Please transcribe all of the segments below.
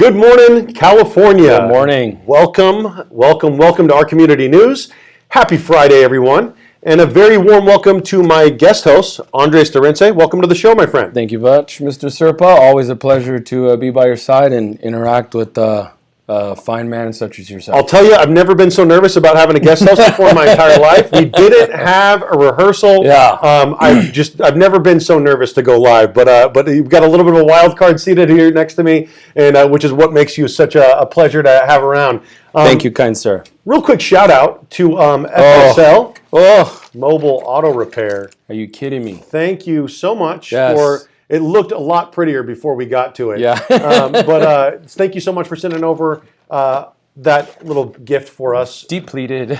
Good morning, California. Good morning. Welcome to our community news. Happy Friday, everyone. And a very warm welcome to my guest host, Andres Orense. Welcome to the show, my friend. Thank you much, Mr. Serpa. Always a pleasure to be by your side and interact with a fine man such as yourself. I'll tell you, I've never been so nervous about having a guest host before in my entire life. We didn't have a rehearsal. Yeah. I've never been so nervous to go live. But you've got a little bit of a wild card seated here next to me, and which is what makes you such a pleasure to have around. Thank you, kind sir. Real quick shout out to FSL Mobile Auto Repair. Are you kidding me? Thank you so much Yes. for. It looked a lot prettier before we got to it. Yeah. But thank you so much for sending over that little gift for us. Depleted.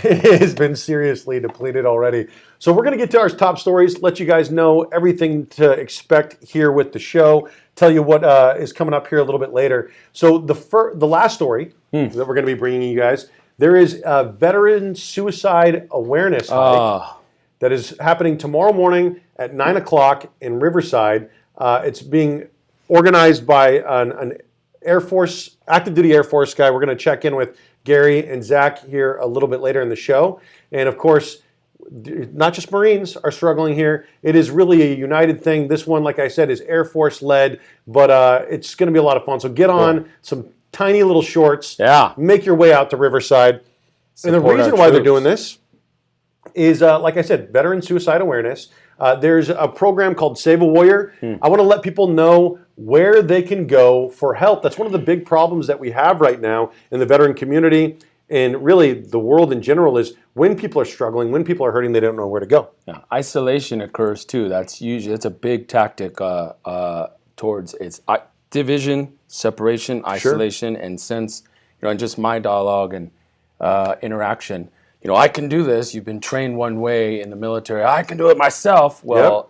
It has been seriously depleted already. So we're going to get to our top stories, let you guys know everything to expect here with the show, tell you what is coming up here a little bit later. So the last story that we're going to be bringing you guys, there is a veteran suicide awareness hike that is happening tomorrow morning at 9 o'clock in Riverside. It's being organized by an Air Force, active duty Air Force guy. We're going to check in with Gary and Zach here a little bit later in the show. And of course, not just Marines are struggling here. It is really a united thing. This one, like I said, is Air Force led, but it's going to be a lot of fun. So get on some tiny little shorts. Yeah. Make your way out to Riverside. And the reason why they're doing this is, like I said, veteran suicide awareness. There's a program called Save a Warrior. I want to let people know where they can go for help. That's one of the big problems that we have right now in the veteran community and really the world in general is when people are struggling, when people are hurting, they don't know where to go. Yeah. Isolation occurs too. That's a big tactic towards its division, separation, isolation, and since and just my dialogue and interaction. I can do this. You've been trained one way in the military. I can do it myself. Well,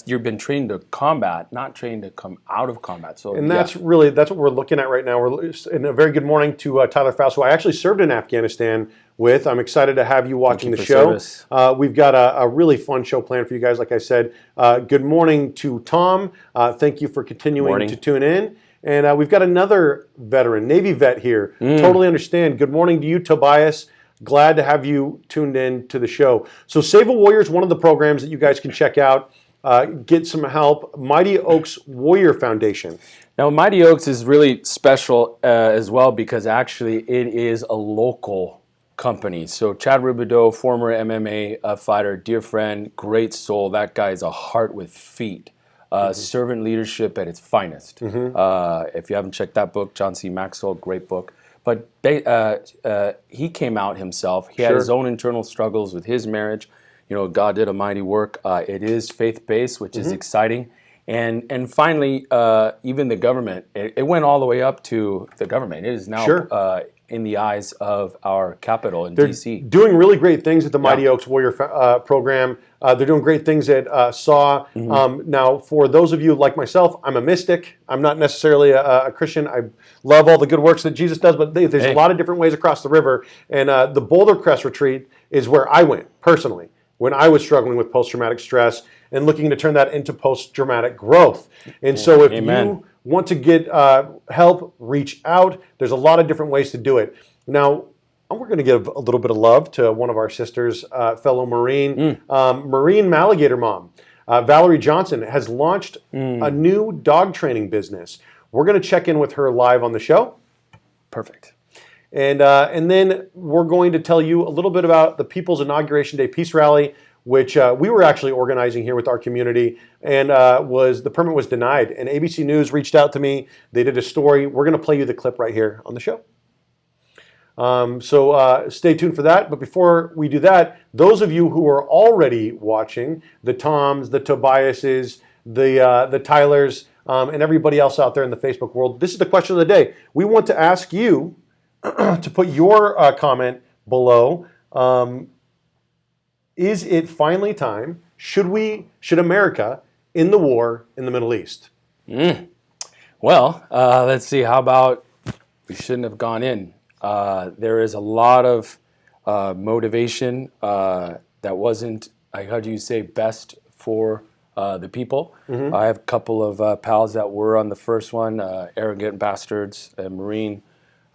you've been trained to combat, not trained to come out of combat. So, and that's what we're looking at right now. We're in a very good morning to Tyler Faust, who I actually served in Afghanistan with. I'm excited to have you watching the show. We've got a really fun show planned for you guys. Like I said, good morning to Tom. Thank you for continuing to tune in. And we've got another veteran, Navy vet here. Totally understand. Good morning to you, Tobias. Glad to have you tuned in to the show. So Save a Warrior is one of the programs that you guys can check out, get some help. Mighty Oaks Warrior Foundation. Now, Mighty Oaks is really special as well because actually it is a local company. So Chad Rubidoux, former MMA fighter, dear friend, great soul. That guy is a heart with feet. Servant leadership at its finest. If you haven't checked that book, John C. Maxwell, great book. But he came out himself. He had his own internal struggles with his marriage. God did a mighty work. It is faith-based, which is exciting. And finally, even the government, it went all the way up to the government. It is now in the eyes of our capital in D.C. Doing really great things at the Mighty Oaks Warrior program. They're doing great things at SAW. Now, for those of you like myself, I'm a mystic. I'm not necessarily a Christian. I love all the good works that Jesus does, but there's a lot of different ways across the river. And the Boulder Crest Retreat is where I went personally when I was struggling with post-traumatic stress and looking to turn that into post-traumatic growth. And so if you want to get help, reach out. There's a lot of different ways to do it. Now, we're going to give a little bit of love to one of our sisters, fellow Marine, Marine Maligator Mom. Valerie Johnson has launched a new dog training business. We're going to check in with her live on the show. Perfect. And then we're going to tell you a little bit about the People's Inauguration Day Peace Rally, which we were actually organizing here with our community, and the permit was denied. And ABC News reached out to me. They did a story. We're going to play you the clip right here on the show. So stay tuned for that. But before we do that, those of you who are already watching, the Toms, the Tobiases, the Tylers, and everybody else out there in the Facebook world, this is the question of the day. We want to ask you to put your comment below. Is it finally time? Should America end the war in the Middle East? Well, let's see. How about we shouldn't have gone in? There is a lot of motivation that wasn't, how do you say, best for the people. I have a couple of pals that were on the first one, Arrogant Bastards, Marine.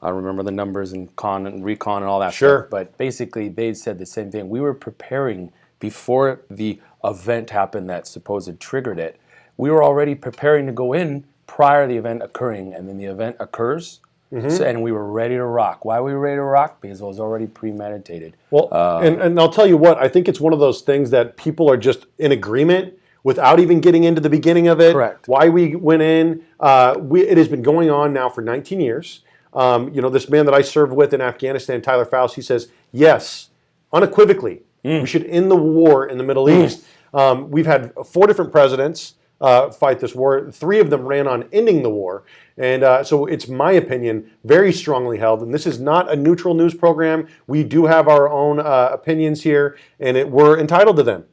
I don't remember the numbers and con and recon and all that stuff. But basically, they said the same thing. We were preparing before the event happened that supposed triggered it. We were already preparing to go in prior to the event occurring, and then the event occurs. So, and we were ready to rock. Why were we ready to rock? Because it was already premeditated. Well, and I'll tell you what, I think it's one of those things that people are just in agreement without even getting into the beginning of it. Correct. Why we went in. It has been going on now for 19 years. This man that I served with in Afghanistan, Tyler Faust, he says, yes, unequivocally, we should end the war in the Middle East. We've had 4 different presidents fight this war. 3 of them ran on ending the war. And so it's my opinion, very strongly held. And this is not a neutral news program. We do have our own opinions here, and we're entitled to them.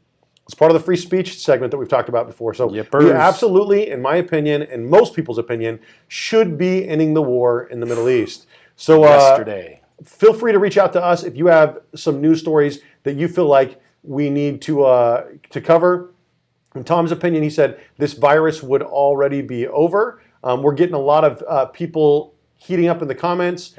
It's part of the free speech segment that we've talked about before. So we absolutely, in my opinion, and most people's opinion, should be ending the war in the Middle East. So yesterday, feel free to reach out to us if you have some news stories that you feel like we need to cover. In Tom's opinion, he said this virus would already be over. We're getting a lot of people heating up in the comments.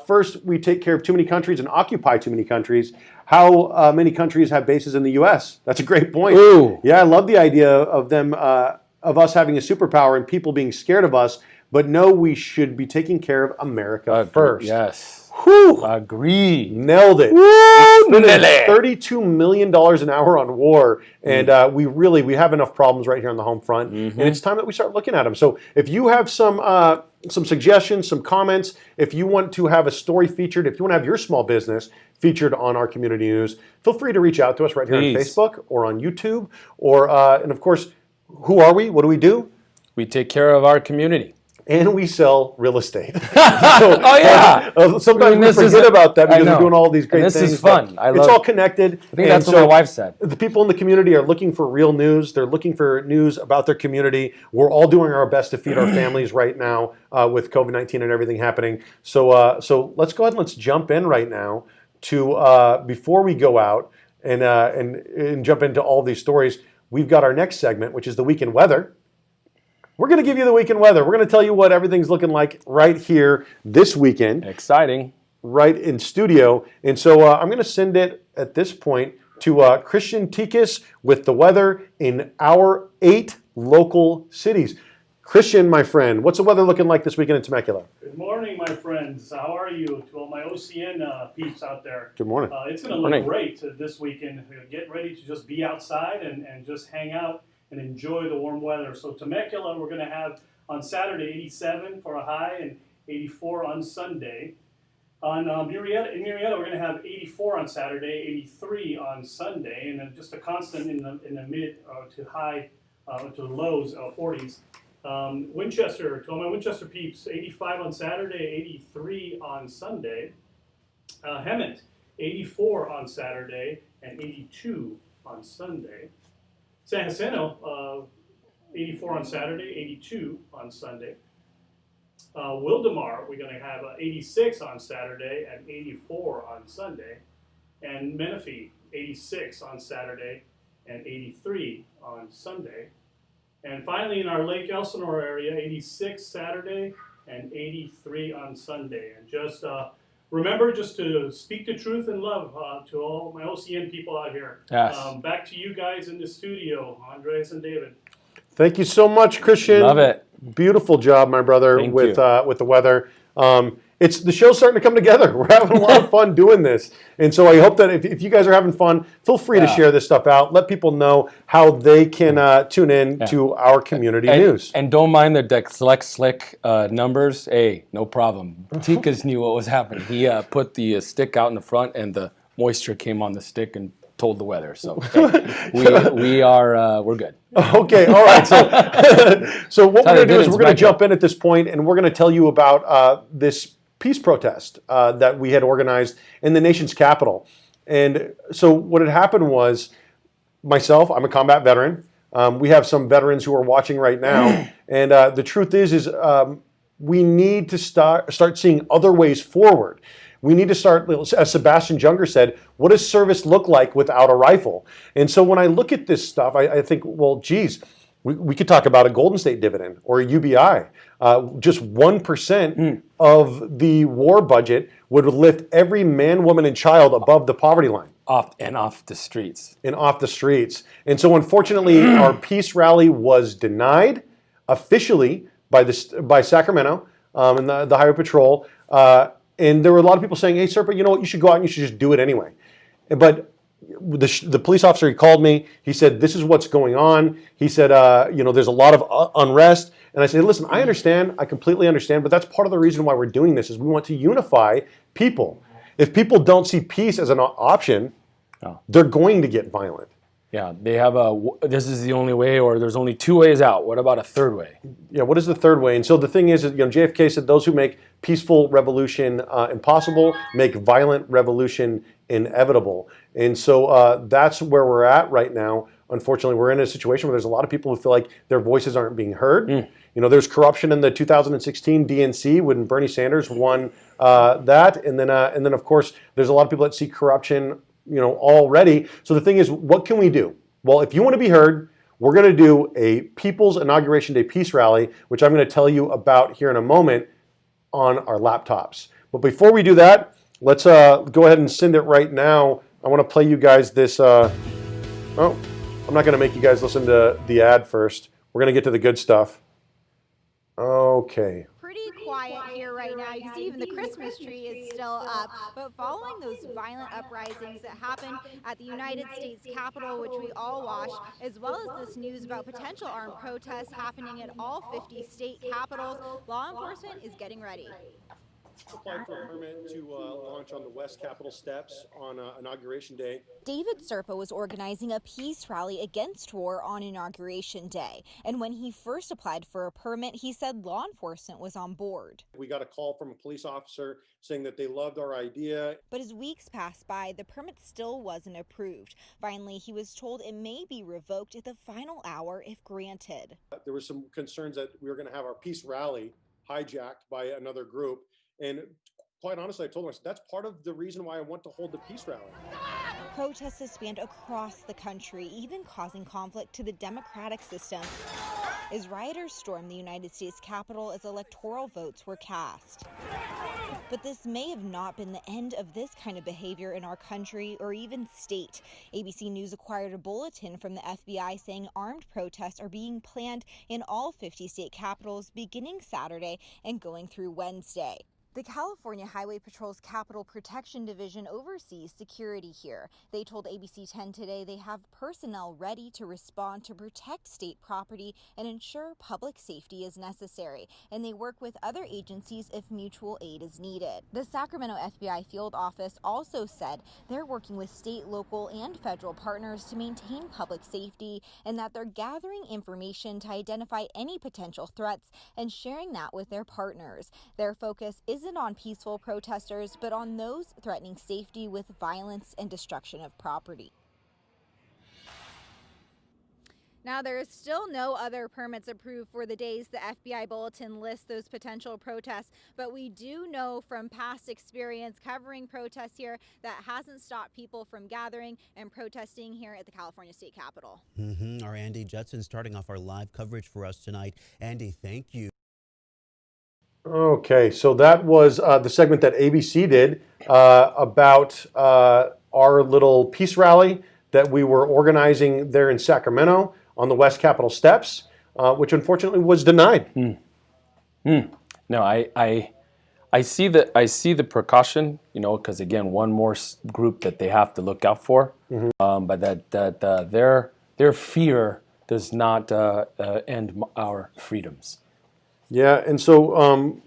First, we take care of too many countries and occupy too many countries. How many countries have bases in the U.S.? That's a great point. Ooh. Yeah, I love the idea of them, of us having a superpower and people being scared of us. But no, we should be taking care of America first. Yes. Whew. Agree. Nailed it. Woo! $32 million an hour on war, and we have enough problems right here on the home front, and it's time that we start looking at them. So if you have some suggestions, some comments, if you want to have a story featured, if you want to have your small business featured on our community news, feel free to reach out to us right here on Facebook or on YouTube, or and of course, who are we? What do we do? We take care of our community. And we sell real estate. Sometimes we forget about that because we're doing all these great things. This is fun. It's all connected. I think that's what my wife said. The people in the community are looking for real news. They're looking for news about their community. We're all doing our best to feed our families right now with COVID-19 and everything happening. So let's go ahead and let's jump in right now to before we go out and jump into all these stories. We've got our next segment, which is the weekend weather. We're going to give you the weekend weather. We're going to tell you what everything's looking like right here this weekend. Exciting. Right in studio. And so I'm going to send it at this point to Kristian Ticas with the weather in our 8 local cities. Kristian, my friend, what's the weather looking like this weekend in Temecula? Good morning, my friends. How are you? To all my OCN peeps out there. Good morning. It's going to look great this weekend. Get ready to just be outside and just hang out and enjoy the warm weather. So Temecula, we're going to have on Saturday 87 for a high and 84 on Sunday. On Murrieta, we're going to have 84 on Saturday, 83 on Sunday, and then just a constant in the mid to high to lows 40s. Winchester, to all my Winchester peeps, 85 on Saturday, 83 on Sunday. Hemet, 84 on Saturday and 82 on Sunday. San Jacinto, 84 on Saturday, 82 on Sunday. Wildemar, we're going to have 86 on Saturday and 84 on Sunday. And Menifee, 86 on Saturday and 83 on Sunday. And finally, in our Lake Elsinore area, 86 Saturday and 83 on Sunday. And just remember just to speak the truth and love to all my OCN people out here. Yes. Back to you guys in the studio, Andres and David. Thank you so much, Kristian. Love it. Beautiful job, my brother, Thank with you. The weather. It's the show's starting to come together. We're having a lot of fun doing this. And so I hope that if you guys are having fun, feel free to share this stuff out. Let people know how they can tune in to our community news. And don't mind the dyslexic numbers. Hey, no problem. Ticas knew what was happening. He put the stick out in the front, and the moisture came on the stick and told the weather. So we're good. Okay, all right. So what we're going to do is we're going to jump in at this point, and we're going to tell you about this peace protest that we had organized in the nation's capital. And so what had happened was, myself, I'm a combat veteran. We have some veterans who are watching right now, and the truth is we need to start seeing other ways forward. We need to start, as Sebastian Junger said, what does service look like without a rifle? And so when I look at this stuff, I think, well, geez, we could talk about a Golden State dividend or a UBI. Just 1% of the war budget would lift every man, woman, and child above the poverty line. Off the streets. And off the streets. And so unfortunately, our peace rally was denied officially by Sacramento and the Highway Patrol. And there were a lot of people saying, hey, Serpa, you know what, you should go out and you should just do it anyway. But the police officer, he called me. He said, this is what's going on. He said, there's a lot of unrest. And I said, listen, I understand. I completely understand. But that's part of the reason why we're doing this is we want to unify people. If people don't see peace as an option, they're going to get violent. Yeah, they have this is the only way, or there's only two ways out. What about a third way? Yeah, what is the third way? And so the thing is, JFK said those who make peaceful revolution impossible make violent revolution inevitable. And so that's where we're at right now. Unfortunately, we're in a situation where there's a lot of people who feel like their voices aren't being heard. There's corruption in the 2016 DNC when Bernie Sanders won that, and then of course there's a lot of people that see corruption, already. So the thing is, what can we do? Well, if you want to be heard, we're going to do a People's Inauguration Day Peace Rally, which I'm going to tell you about here in a moment on our laptops. But before we do that, let's go ahead and send it right now. I want to play you guys this. I'm not going to make you guys listen to the ad first. We're going to get to the good stuff. Okay. Pretty quiet here right now. You can see even the Christmas tree is still up. But following those violent uprisings that happened at the United States Capitol, which we all watched, as well as this news about potential armed protests happening at all 50 state capitals, law enforcement is getting ready. Applied for a permit to launch on the West Capitol steps on Inauguration Day. David Serpa was organizing a peace rally against war on Inauguration Day. And when he first applied for a permit, he said law enforcement was on board. We got a call from a police officer saying that they loved our idea. But as weeks passed by, the permit still wasn't approved. Finally, he was told it may be revoked at the final hour if granted. There were some concerns that we were going to have our peace rally hijacked by another group. And quite honestly, I told him, that's part of the reason why I want to hold the peace rally. Protests have spanned across the country, even causing conflict to the democratic system, as rioters stormed the United States Capitol as electoral votes were cast. But this may have not been the end of this kind of behavior in our country or even state. ABC News acquired a bulletin from the FBI saying armed protests are being planned in all 50 state capitals beginning Saturday and going through Wednesday. The California Highway Patrol's Capitol Protection Division oversees security here. They told ABC 10 today they have personnel ready to respond to protect state property and ensure public safety is necessary, and they work with other agencies if mutual aid is needed. The Sacramento FBI field office also said they're working with state, local, and federal partners to maintain public safety and that they're gathering information to identify any potential threats and sharing that with their partners. Their focus isn't on peaceful protesters, but on those threatening safety with violence and destruction of property. Now, there is still no other permits approved for the days the FBI bulletin lists those potential protests, but we do know from past experience covering protests here that hasn't stopped people from gathering and protesting here at the California State Capitol. Our Andy Judson starting off our live coverage for us tonight. Andy, thank you. Okay, so that was the segment that ABC did about our little peace rally that we were organizing there in Sacramento on the West Capitol steps, which unfortunately was denied. No, I see the precaution, because again, one more group that they have to look out for, but that their fear does not end our freedoms. Yeah, and so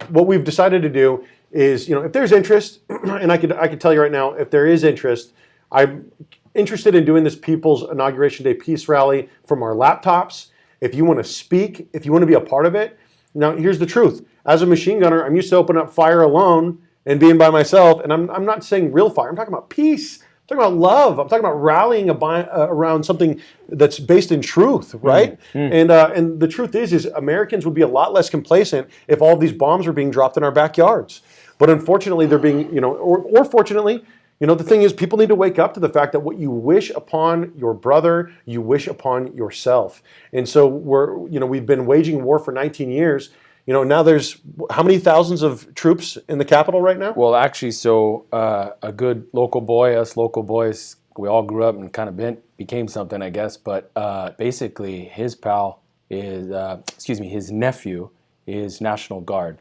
what we've decided to do is, if there's interest, and I could tell you right now, if there is interest, I'm interested in doing this People's Inauguration Day Peace Rally from our laptops. If you want to speak, if you want to be a part of it. Now, here's the truth. As a machine gunner, I'm used to opening up fire alone and being by myself, and I'm not saying real fire. I'm talking about peace talking about love. I'm talking about rallying around something that's based in truth, right? And the truth is Americans would be a lot less complacent if all of these bombs were being dropped in our backyards. But unfortunately, they're being, or fortunately, the thing is, people need to wake up to the fact that what you wish upon your brother, you wish upon yourself. And so we've been waging war for 19 years. Now there's how many thousands of troops in the Capitol right now? Well, actually, so a good local boy, us local boys, we all grew up and kind of became something, I guess. But basically, his pal is, his nephew is National Guard.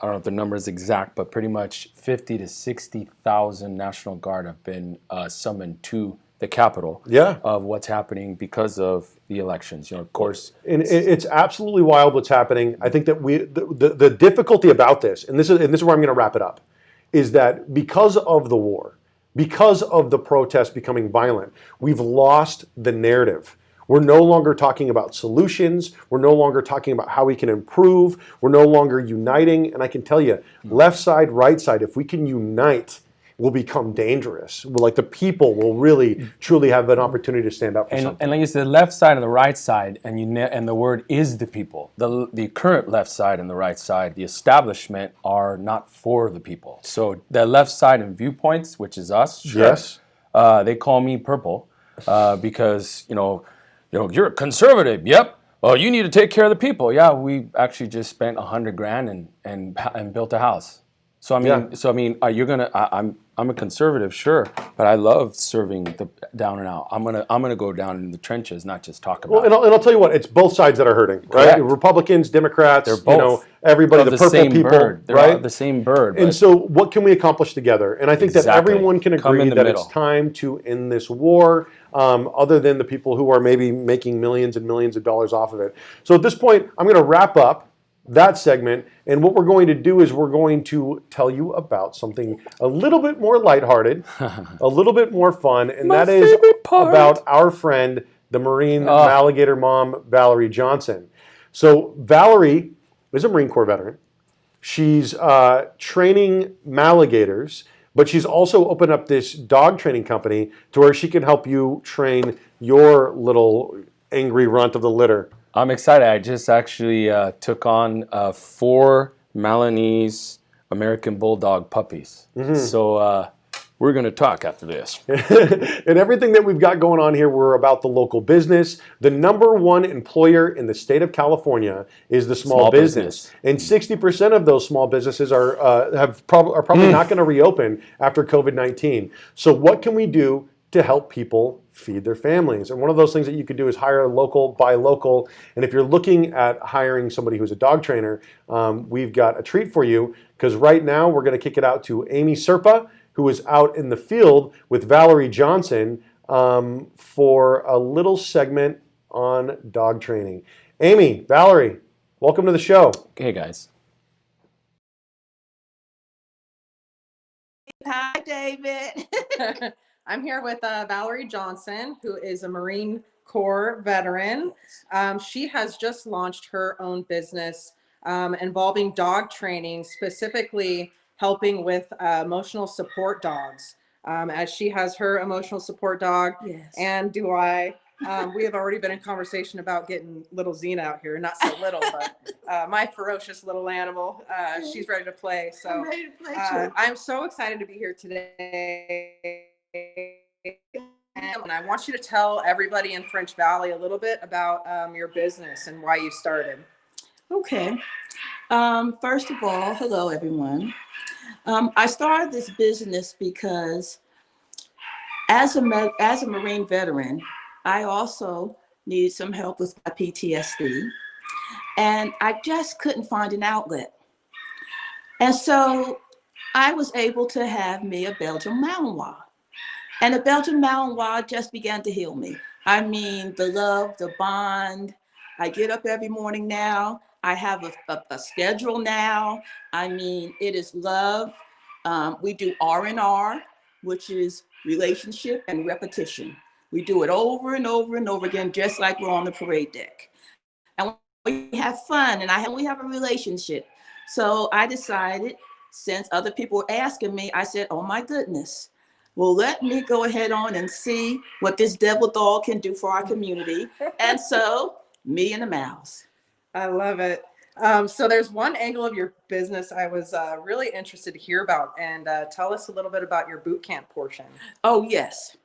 I don't know if the number is exact, but pretty much 50 to 60,000 National Guard have been summoned to the Capitol of what's happening because of the elections. Of course. And it's absolutely wild what's happening. I think that the difficulty about this, and this is where I'm going to wrap it up, is that because of the war, because of the protests becoming violent, we've lost the narrative. We're no longer talking about solutions. We're no longer talking about how we can improve. We're no longer uniting. And I can tell you, left side, right side, if we can unite, we'll become dangerous. Like the people will really, truly have an opportunity to stand up for something. And like you said, the left side and the right side, and the word is the people. The current left side and the right side, the establishment, are not for the people. So the left side and viewpoints, which is us, yes, they call me purple because you're a conservative. Yep. Well, you need to take care of the people. Yeah, we actually just spent $100,000 and built a house. So I mean, you're gonna. I'm a conservative, sure, but I love serving the down and out. I'm gonna go down in the trenches, not just talk about. Well, and I'll tell you what, it's both sides that are hurting, right? Correct. Republicans, Democrats, they're both everybody, the purple same people, bird. They're right? all the same bird. And so, what can we accomplish together? And I think that everyone can agree that it's time to end this war. Other than the people who are maybe making millions and millions of dollars off of it. So at this point, I'm going to wrap up that segment, and what we're going to do is we're going to tell you about something a little bit more lighthearted, a little bit more fun, and that is about our friend, the Marine Maligator Mom, Valerie Johnson. So Valerie is a Marine Corps veteran. She's training Maligators, but she's also opened up this dog training company to where she can help you train your little angry runt of the litter. I'm excited. I just actually took on 4 Malinese American Bulldog puppies. So we're going to talk after this. And everything that we've got going on here, we're about the local business. The #1 employer in the state of California is the small business. And 60% of those small businesses are probably not going to reopen after COVID-19. So what can we do to help people feed their families? And one of those things that you could do is hire local, buy local. And if you're looking at hiring somebody who's a dog trainer, we've got a treat for you, because right now we're going to kick it out to Amy Serpa, who is out in the field with Valerie Johnson for a little segment on dog training. Amy, Valerie, welcome to the show. Hey, guys. Hi, David. I'm here with Valerie Johnson, who is a Marine Corps veteran. She has just launched her own business involving dog training, specifically helping with emotional support dogs. As she has her emotional support dog, yes. And do I. We have already been in conversation about getting little Xena out here. Not so little, but my ferocious little animal. She's ready to play. So I'm ready to play too. I'm so excited to be here today. And I want you to tell everybody in French Valley a little bit about your business and why you started. Okay. First of all, hello, everyone. I started this business because as a Marine veteran, I also needed some help with my PTSD, and I just couldn't find an outlet. And so I was able to have me a Belgian Malinois. And the Belgian Malinois just began to heal me. I mean, the love, the bond. I get up every morning now. I have a schedule now. I mean, it is love. We do R&R, which is relationship and repetition. We do it over and over and over again, just like we're on the parade deck. And we have fun, and we have a relationship. So I decided, since other people were asking me, I said, oh my goodness, Well, let me go ahead on and see what this devil dog can do for our community. And so, me and the mouse. I love it. So there's one angle of your business I was really interested to hear about, and tell us a little bit about your boot camp portion. Oh, yes.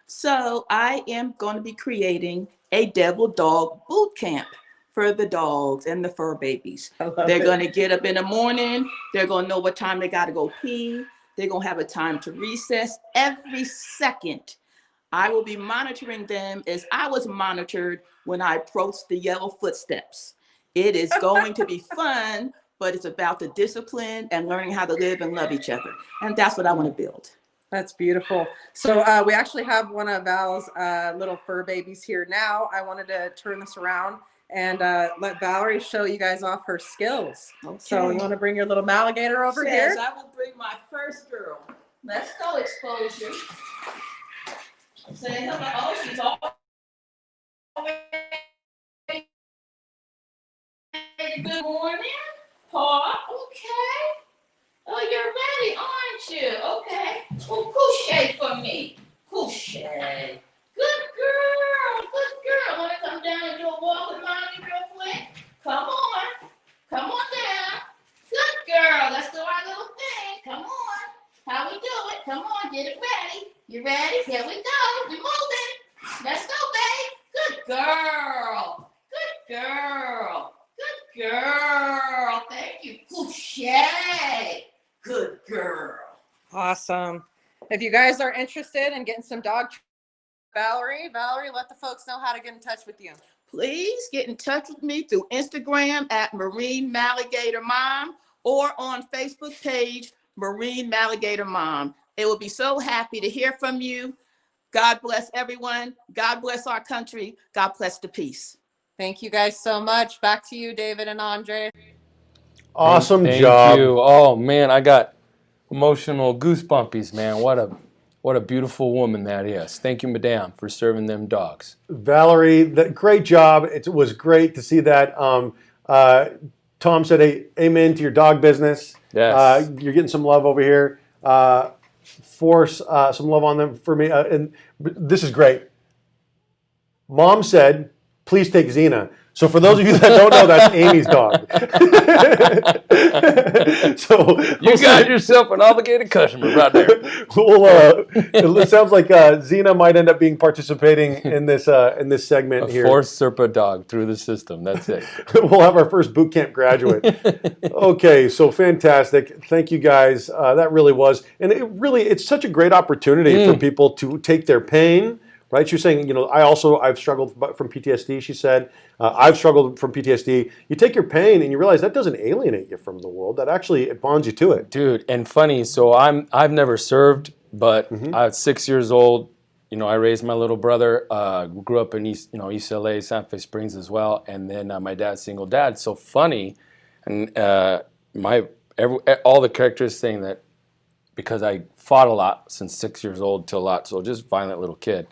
So I am going to be creating a devil dog boot camp for the dogs and the fur babies. They're going to get up in the morning. They're going to know what time they got to go pee. They're going to have a time to recess every second. I will be monitoring them as I was monitored when I approached the yellow footsteps. It is going to be fun, but it's about the discipline and learning how to live and love each other. And that's what I want to build. That's beautiful. So we actually have one of Val's little fur babies here now. I wanted to turn this around and let Valerie show you guys off her skills. Okay. So you want to bring your little Maligator over here? I will bring my first girl. Let's go, exposure. Say hello. Oh, she's all good morning, Paw. Okay. Oh, you're ready, aren't you? Okay. Well, couche for me. Couche. Good girl. Good girl. Want to come down and do a walk with mommy real quick? Come on. Come on down. Good girl. Let's do our little thing. Come on. How we do it? Come on. Get it ready. You ready? Here we go. We moving. Let's go, babe. Good girl. Good girl. Good girl. Thank you. Couche. Good girl. Awesome. If you guys are interested in getting some dog Valerie, let the folks know how to get in touch with you. Please get in touch with me through Instagram at Marine Maligator Mom or on Facebook page, Marine Maligator Mom. It will be so happy to hear from you. God bless everyone. God bless our country. God bless the peace. Thank you guys so much. Back to you, David and Andre. Awesome Thank job. you. Oh man, I got emotional goosebumpies, man. What a beautiful woman that is. Thank you, madame, for serving them dogs. Valerie, great job. It was great to see that. Tom said, hey, amen to your dog business. Yes. You're getting some love over here. Force some love on them for me. And this is great. Mom said, please take Xena. So for those of you that don't know, that's Amy's dog. So You got yourself an obligated customer right there. It sounds like Xena might end up being participating in this segment here. Forced Serpa dog through the system. That's it. We'll have our first boot camp graduate. Okay, so fantastic. Thank you guys. That really was. And it's such a great opportunity for people to take their pain. Right, she was saying, I've struggled from PTSD. She said, I've struggled from PTSD. You take your pain and you realize that doesn't alienate you from the world. That actually it bonds you to it. Dude, and funny. So I've never served, but I was 6 years old. I raised my little brother. Grew up in East LA, Santa Fe Springs as well. And then my dad's single dad. So funny, and all the characters saying that because I fought a lot since 6 years old till a lot. So just violent little kid.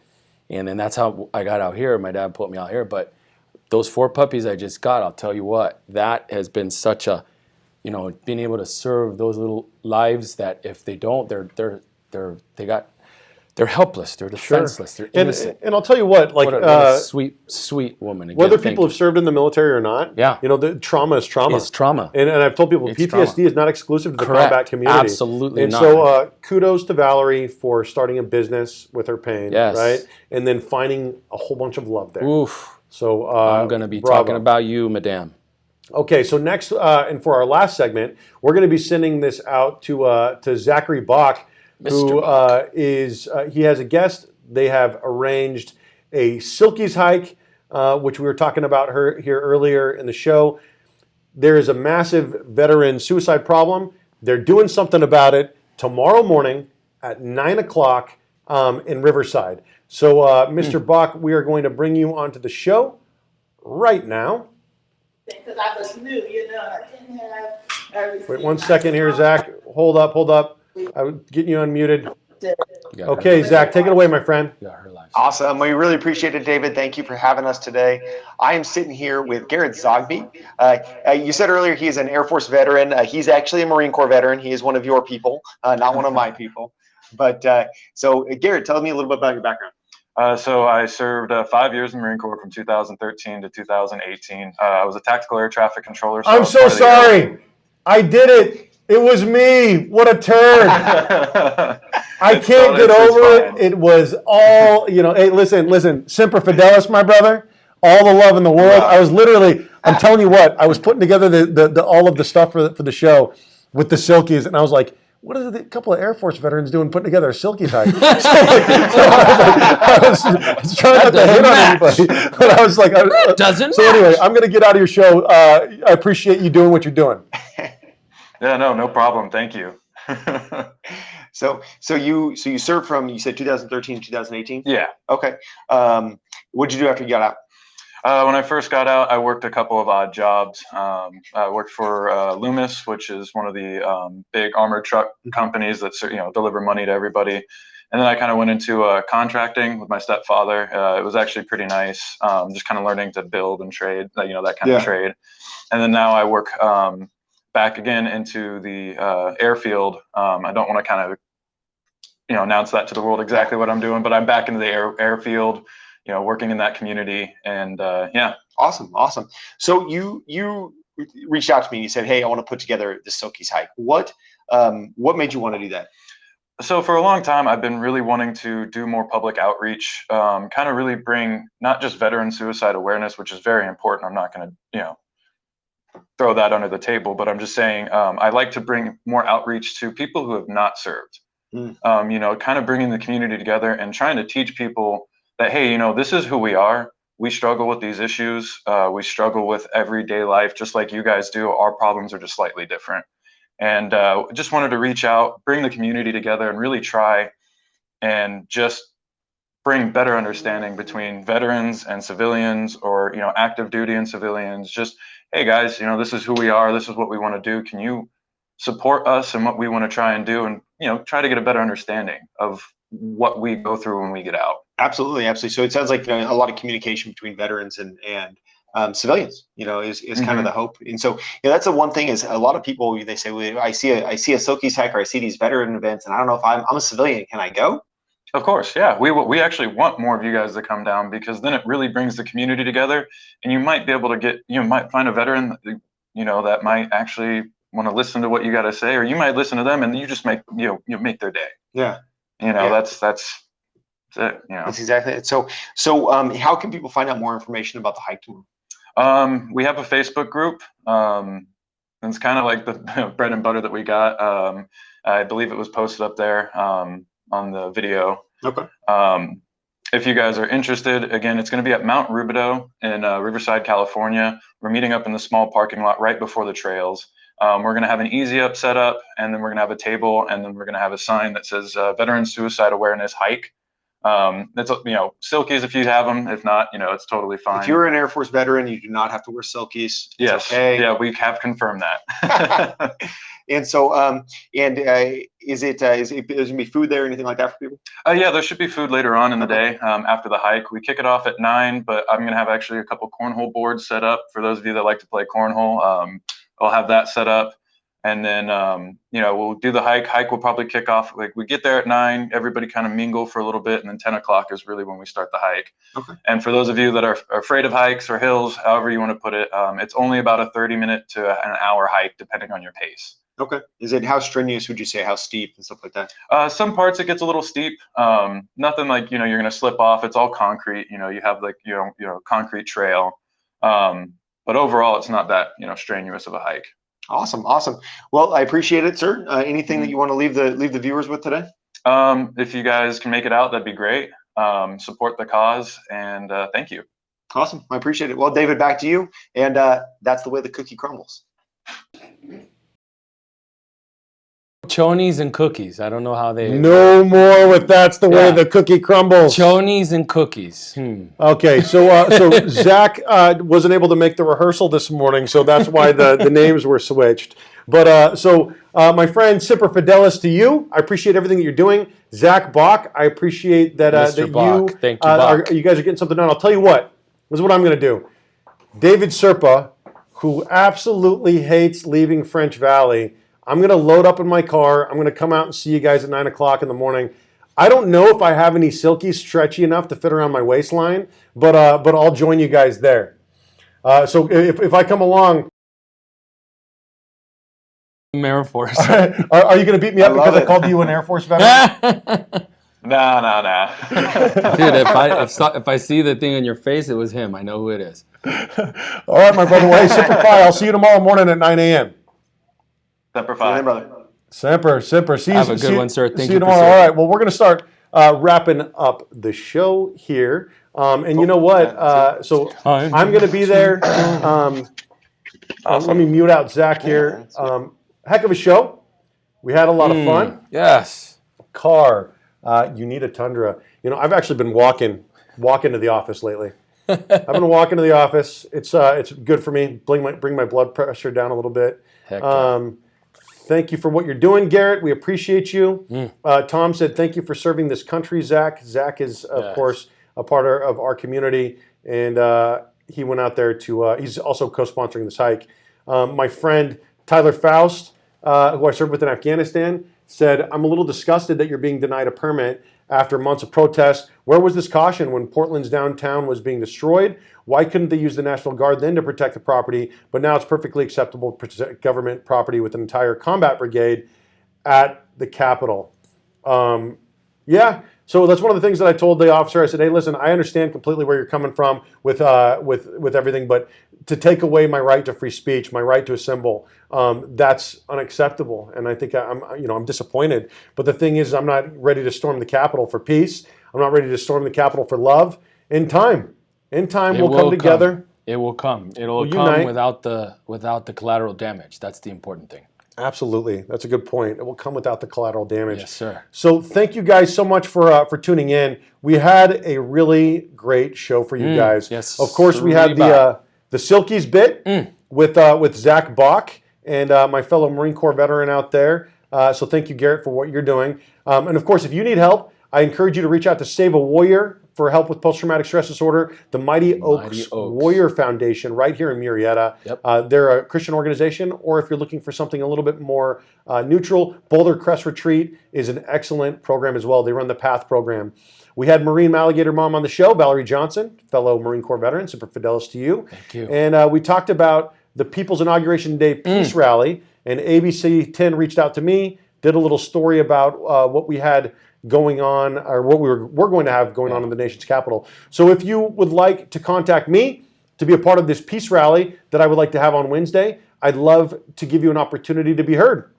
And then that's how I got out here. My dad put me out here. But those 4 puppies I just got, I'll tell you what, that has been such a, being able to serve those little lives that if they don't, they're helpless, they're defenseless, they're innocent. And I'll tell you what, what a sweet woman. Again, whether people have served in the military or not, yeah, the trauma is trauma. It's trauma. And I've told people it's PTSD trauma. is not exclusive to the Correct. combat community. Absolutely and not. So kudos to Valerie for starting a business with her pain, right? And then finding a whole bunch of love there. Oof. So I'm going to be talking about you, madame. Okay, so next, and for our last segment, we're going to be sending this out to Zachary Bach, who he has a guest. They have arranged a Silkies hike, which we were talking about here earlier in the show. There is a massive veteran suicide problem. They're doing something about it tomorrow morning at 9 o'clock in Riverside. So, Mr. Bach, we are going to bring you onto the show right now. Because I was new, I didn't have everything. Wait 1 second here, Zach. Hold up. I'm getting you unmuted. Okay, Zach, take it away, my friend. Awesome. We really appreciate it, David. Thank you for having us today. I am sitting here with Garret Zogby. You said earlier he is an Air Force veteran. He's actually a Marine Corps veteran. He is one of your people, not one of my people. But so Garret, tell me a little bit about your background. So I served 5 years in the Marine Corps from 2013 to 2018. I was a tactical air traffic controller. So I'm so sorry. I did it. It was me. What a turd. I can't get over it. It was all, you know, hey, listen, Semper Fidelis, my brother. All the love in the world. I was literally, I'm telling you what, I was putting together the all of the stuff for the show with the Silkies, and I was like, what are a couple of Air Force veterans doing putting together a Silkies hike? I was trying not to hit on anybody, but I was like, doesn't so anyway, I'm going to get out of your show. I appreciate you doing what you're doing. Yeah, no problem. Thank you. So you served from, you said 2013 to 2018? Yeah. Okay. What'd you do after you got out? When I first got out, I worked a couple of odd jobs. I worked for Loomis, which is one of the big armored truck companies that deliver money to everybody. And then I kind of went into contracting with my stepfather. It was actually pretty nice, just kind of learning to build and trade, that kind of trade. And then now I work back again into the airfield. I don't want to kind of announce that to the world exactly what I'm doing, but I'm back into the airfield. Working in that community, and yeah. Awesome. So you reached out to me and you said, hey, I want to put together the Silkies hike. What made you want to do that? So for a long time, I've been really wanting to do more public outreach, kind of really bring not just veteran suicide awareness, which is very important. I'm not going to, throw that under the table, but I'm just saying I like to bring more outreach to people who have not served. Kind of bringing the community together and trying to teach people that, hey, this is who we are. We struggle with these issues. We struggle with everyday life, just like you guys do. Our problems are just slightly different. And just wanted to reach out, bring the community together, and really try and just bring better understanding between veterans and civilians, or active duty and civilians. Just, hey guys, this is who we are. This is what we want to do. Can you support us and what we want to try and do, and try to get a better understanding of what we go through when we get out. Absolutely. So it sounds like a lot of communication between veterans and civilians, is kind of the hope. And so that's the one thing is a lot of people, they say, well, I see a Silkies hike, or I see these veteran events, and I don't know if I'm a civilian. Can I go? Of course, yeah. We actually want more of you guys to come down, because then it really brings the community together, and you might be able to might find a veteran, that might actually want to listen to what you got to say, or you might listen to them and you just make make their day. Yeah. That's it. That's exactly it. So how can people find out more information about the hike tomorrow? We have a Facebook group. It's kind of like the bread and butter that we got. I believe it was posted up there on the video. Okay. If you guys are interested, again, it's going to be at Mount Rubidoux in Riverside, California. We're meeting up in the small parking lot right before the trails. We're going to have an easy up set up, and then we're going to have a table, and then we're going to have a sign that says Veteran Suicide Awareness Hike. That's Silkies if you have them. If not, it's totally fine. If you're an Air Force veteran, you do not have to wear Silkies. Yes. Okay. Yeah, we have confirmed that. And so, is it there's gonna be food there, or anything like that for people? Yeah, there should be food later on in the day after the hike. We kick it off at 9, but I'm gonna have actually a couple cornhole boards set up for those of you that like to play cornhole. I'll have that set up, and then we'll do the hike. Hike will probably kick off, like, we get there at 9, everybody kind of mingle for a little bit, and then 10 o'clock is really when we start the hike. Okay. And for those of you that are afraid of hikes or hills, however you want to put it, it's only about a 30-minute to an hour hike, depending on your pace. Okay. How strenuous would you say? How steep and stuff like that? Some parts it gets a little steep. Nothing like you're gonna slip off. It's all concrete. You have like concrete trail. But overall, it's not that strenuous of a hike. Awesome. Well, I appreciate it, sir. Anything that you want to leave the viewers with today? If you guys can make it out, that'd be great. Support the cause, and thank you. Awesome. I appreciate it. Well, David, back to you. And that's the way the cookie crumbles. Chonies and cookies. I don't know how they... No more with that's the way the cookie crumbles. Chonies and cookies. Okay, so Zach wasn't able to make the rehearsal this morning, so that's why the names were switched. But my friend, Semper Fidelis to you. I appreciate everything that you're doing. Zach Bach, I appreciate that, Mr. Bach. Thank you, you guys are getting something done. I'll tell you what. This is what I'm going to do. David Serpa, who absolutely hates leaving French Valley, I'm going to load up in my car. I'm going to come out and see you guys at 9 o'clock in the morning. I don't know if I have any Silkies stretchy enough to fit around my waistline, but I'll join you guys there. So if I come along, Air Force. are you going to beat me up because I called you an Air Force veteran? Nah. Dude, if I see the thing on your face, it was him. I know who it is. All right, my brother. Well, hey, Semper Fi. I'll see you tomorrow morning at 9 a.m. Semper See you then, Fi. brother. Semper. See you, Have a good one, sir. Thank see you you for tomorrow. serving. All right. Well, we're going to start wrapping up the show here. And you know what? So I'm going to be there. Let me mute out Zach here. Heck of a show. We had a lot of fun. Yes. Car. You need a Tundra. You know, I've actually been walking to the office lately. I've been walking to the office. It's good for me. Bring my blood pressure down a little bit. Heck yeah. Thank you for what you're doing, Garret. We appreciate you. Tom said, thank you for serving this country, Zach. Zach is, of course, a part of our community, and he went out there to, he's also co-sponsoring this hike. My friend Tyler Faust, who I served with in Afghanistan, said, I'm a little disgusted that you're being denied a permit after months of protests. Where was this caution when Portland's downtown was being destroyed? Why couldn't they use the National Guard then to protect the property? But now it's perfectly acceptable to protect government property with an entire combat brigade at the Capitol. Yeah, so that's one of the things that I told the officer. I said, hey, listen, I understand completely where you're coming from with everything, but to take away my right to free speech, my right to assemble, that's unacceptable. And I think I'm disappointed. But the thing is, I'm not ready to storm the Capitol for peace. I'm not ready to storm the Capitol for love. In time, we'll come together. It will come. It'll We'll come unite. without the collateral damage. That's the important thing. Absolutely. That's a good point. It will come without the collateral damage. Yes, sir. So thank you guys so much for tuning in. We had a really great show for you guys. Yes. Of course, we had the Silkies bit with Zach Bach and my fellow Marine Corps veteran out there. So thank you, Garret, for what you're doing. And of course, if you need help, I encourage you to reach out to Save a Warrior for help with post-traumatic stress disorder, the Mighty Oaks Warrior Foundation right here in Murrieta. Yep. They're a Christian organization, or if you're looking for something a little bit more neutral, Boulder Crest Retreat is an excellent program as well. They run the PATH program. We had Marine Maligator Mom on the show, Valerie Johnson, fellow Marine Corps veteran, super fidelis to you. Thank you. And we talked about the People's Inauguration Day Peace Rally, and ABC 10 reached out to me, did a little story about what we had going on, or what we're going to have going on in the nation's capital. So if you would like to contact me to be a part of this peace rally that I would like to have on Wednesday, I'd love to give you an opportunity to be heard.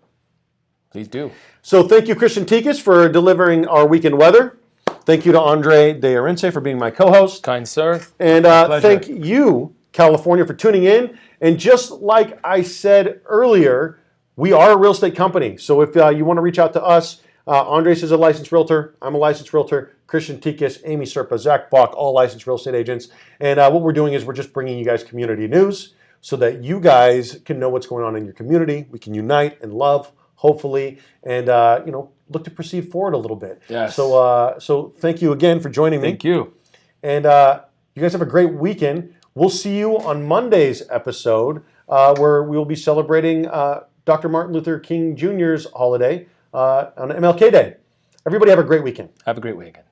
Please do. So thank you, Kristian Ticas, for delivering our weekend weather. Thank you to Andre de Orense for being my co-host. Kind sir. And thank you, California, for tuning in. And just like I said earlier, we are a real estate company. So if you want to reach out to us, Andres is a licensed realtor. I'm a licensed realtor. Kristian Ticas, Amy Serpa, Zach Bach, all licensed real estate agents. And what we're doing is we're just bringing you guys community news so that you guys can know what's going on in your community. We can unite and love, hopefully, and look to proceed forward a little bit. Yes. So thank you again for joining me. Thank you. And you guys have a great weekend. We'll see you on Monday's episode where we will be celebrating Dr. Martin Luther King Jr.'s holiday on MLK Day. Everybody have a great weekend. Have a great weekend.